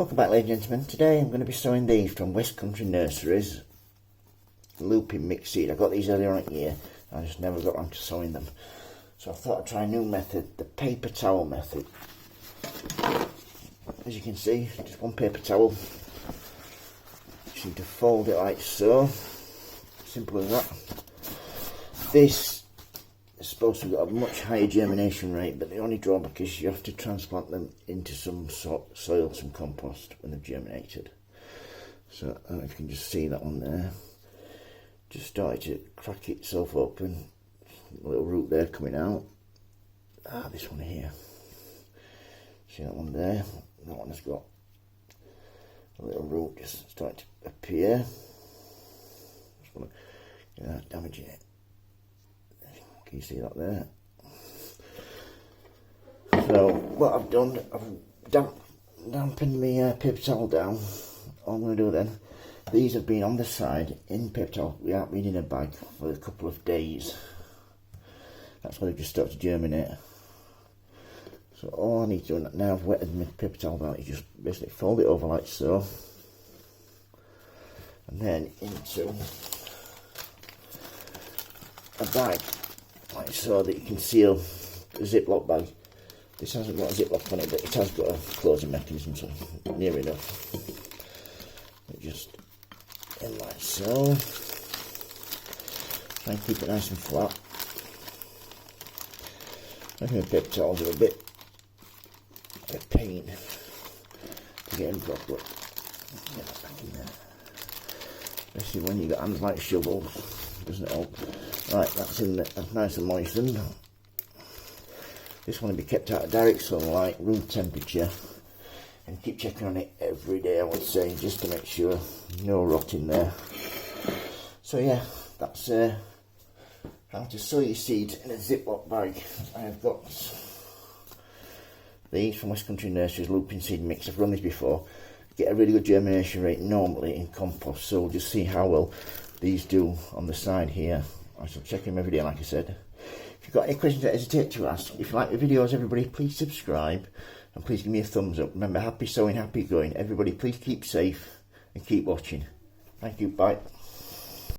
Welcome back, ladies and gentlemen. Today I'm going to be sowing these from West Country Nurseries lupin mixed seed. I got these earlier on in the year. I just never got around to sowing them. So I thought I'd try a new method, the paper towel method. As you can see, just one paper towel. Just need to fold it like so. Simple as that. This is supposed to have got a much higher germination rate, but the only drawback is you have to transplant them into some soil, some compost when they've germinated. So I don't know if you can just see that one there. Just started to crack itself open. A little root there coming out. This one here. See that one there? That one has got a little root just starting to appear. Just want to get that damaging it. Can you see that there? So what I've done, I've dampened my paper towel down. All I'm going to do then, these have been on the side in paper towel without being in a bag for a couple of days. That's why they've just started to germinate. So all I need to do now, I've wetted my paper towel down, is just basically fold it over like so, and then into a bag like so that you can seal the Ziploc bag. This hasn't got a Ziploc on it, but it has got a closing mechanism, so near enough. It just in like so. Try and keep it nice and flat. I think the paper towels are a bit of a pain to get in properly. Get that back in there. Especially when you got hands like shovels, doesn't it help? Right, that's in there, that's nice and moistened. This one will be kept out of direct sunlight, room temperature, and keep checking on it every day, I would say, just to make sure no rot in there. So yeah, that's how to sow your seeds in a Ziploc bag. I have got these from West Country Nurseries lupin seed mix. I've run these before. Get a really good germination rate normally in compost, so we'll just see how well these do on the side here. I shall check them every day, like I said. If you've got any questions, don't hesitate to ask. If you like the videos, everybody, please subscribe and please give me a thumbs up. Remember, happy sowing, happy growing. Everybody, please keep safe and keep watching. Thank you. Bye.